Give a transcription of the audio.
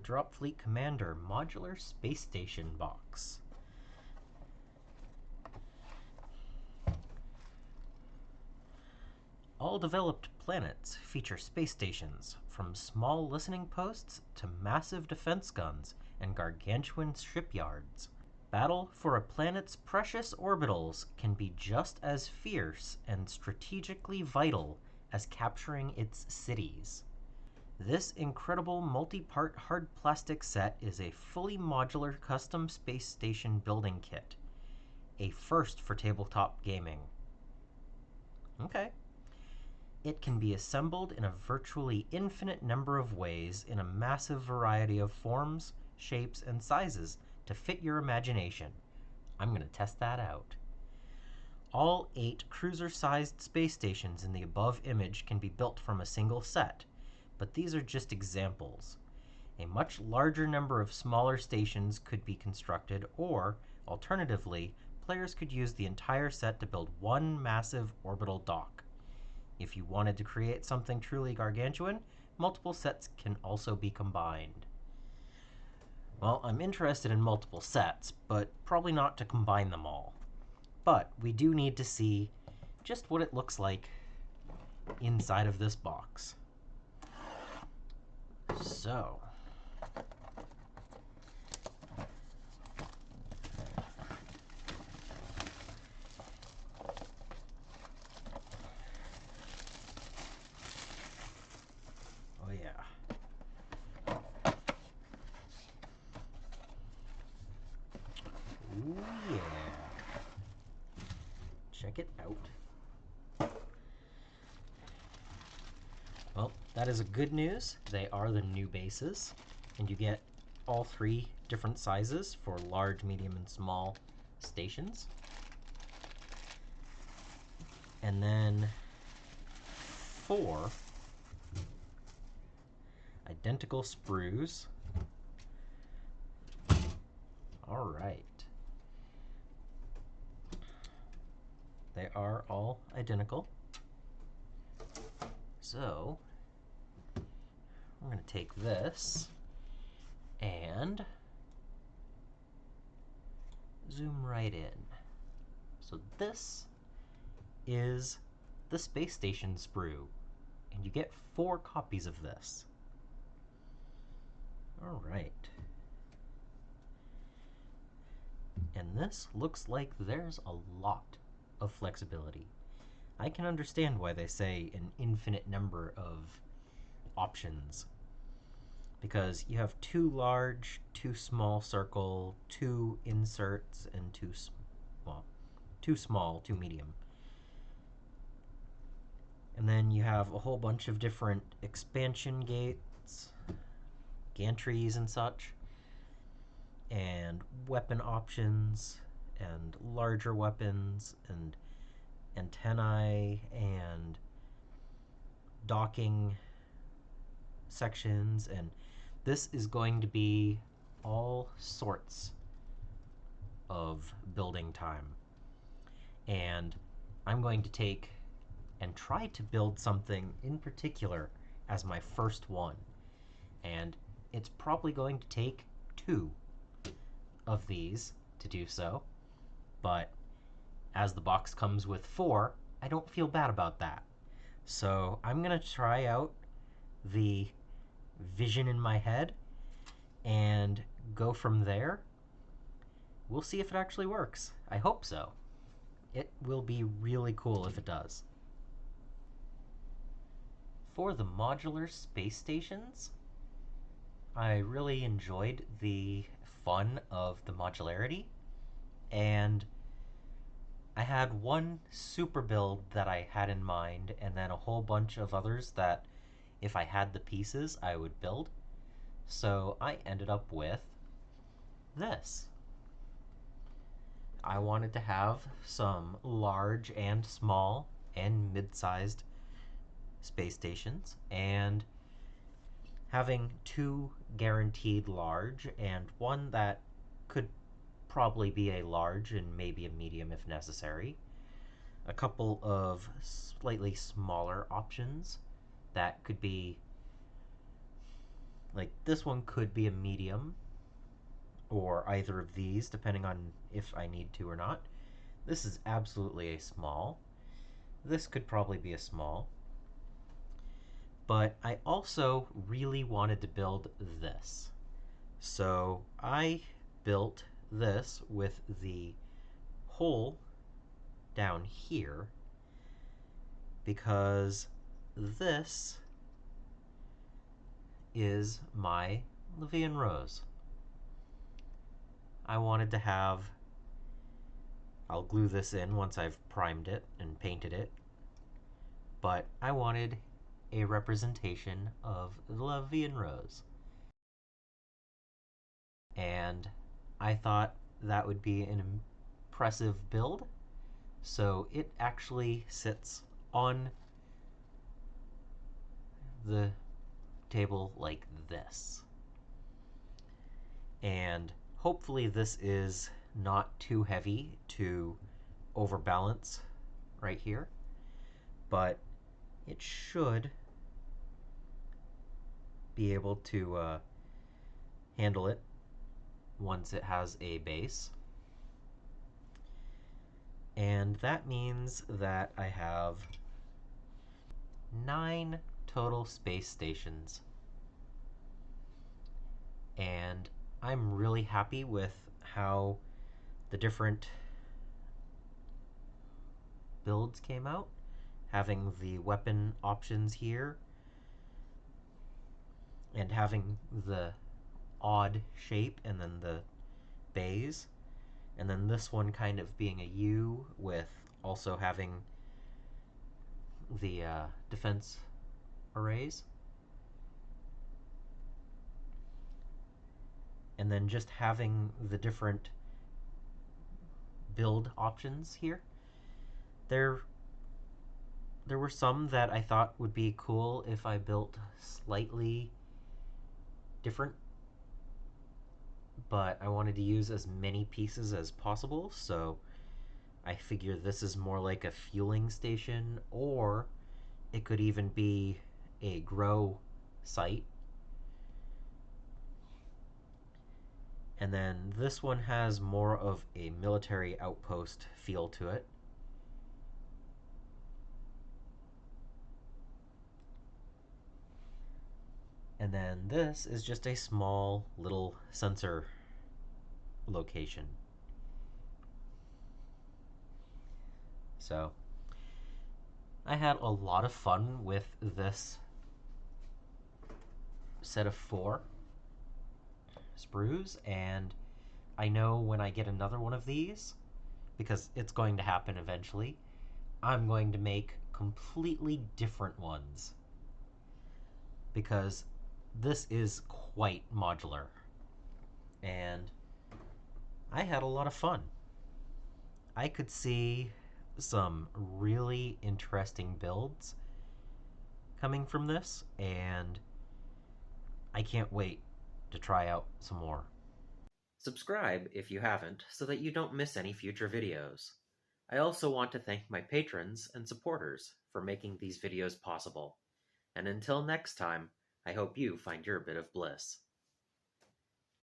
Dropfleet Commander Modular Space Station box. All developed planets feature space stations, from small listening posts to massive defense guns and gargantuan shipyards. Battle for a planet's precious orbitals can be just as fierce and strategically vital as capturing its cities. This incredible multi-part hard plastic set is a fully modular custom space station building kit, a first for tabletop gaming. Okay. It can be assembled in a virtually infinite number of ways in a massive variety of forms, shapes, and sizes to fit your imagination. I'm going to test that out. All 8 cruiser-sized space stations in the above image can be built from a single set, but these are just examples. A much larger number of smaller stations could be constructed, or, alternatively, players could use the entire set to build one massive orbital dock. If you wanted to create something truly gargantuan, multiple sets can also be combined. Well, I'm interested in multiple sets, but probably not to combine them all. But we do need to see just what it looks like inside of this box. So, oh yeah. Ooh yeah. Check it out. Well, that is a good news. They are the new bases, and you get all 3 different sizes for large, medium, and small stations. And then 4 identical sprues. All right. They are all identical. So I'm going to take this and zoom right in. So this is the space station sprue, and you get 4 copies of this. All right. And this looks like there's a lot of flexibility. I can understand why they say an infinite number of options, because you have 2 large, 2 small circle, 2 inserts, and 2 small, 2 medium. And then you have a whole bunch of different expansion gates, gantries and such, and weapon options, and larger weapons, and antennae, and docking sections, and this is going to be all sorts of building time. And I'm going to take and try to build something in particular as my first one. And it's probably going to take 2 of these to do so, but as the box comes with 4, I don't feel bad about that. So I'm going to try out the vision in my head and go from there. We'll see if it actually works. I hope so. It will be really cool if it does. For the modular space stations, I really enjoyed the fun of the modularity, and I had one super build that I had in mind, and then a whole bunch of others that if I had the pieces I would build. So I ended up with this. I wanted to have some large and small and mid-sized space stations, and having 2 guaranteed large and 1 that could probably be a large and maybe a medium if necessary. A couple of slightly smaller options that could be Like this one could be a medium, or either of these, depending on if I need to or not. This is absolutely a small. This could probably be a small. But I also really wanted to build this. So I built this with the hole down here because this is my Levian Rose. I wanted to have, I'll glue this in once I've primed it and painted it, but I wanted a representation of the Levian Rose. And I thought that would be an impressive build, so it actually sits on the table like this. And hopefully this is not too heavy to overbalance right here, but it should be able to handle it once it has a base. And that means that I have 9 total space stations. And I'm really happy with how the different builds came out. Having the weapon options here and having the odd shape and then the bays. And then this one kind of being a U with also having the defense arrays. And then just having the different build options here. There were some that I thought would be cool if I built slightly different, but I wanted to use as many pieces as possible, so I figure this is more like a fueling station, or it could even be a grow site. And then this one has more of a military outpost feel to it. And then this is just a small little sensor location. So I had a lot of fun with this set of 4 sprues, and I know when I get another one of these, because it's going to happen eventually, I'm going to make completely different ones. Because this is quite modular. And I had a lot of fun. I could see some really interesting builds coming from this, and I can't wait to try out some more. Subscribe if you haven't so that you don't miss any future videos. I also want to thank my patrons and supporters for making these videos possible. And until next time, I hope you find your bit of bliss.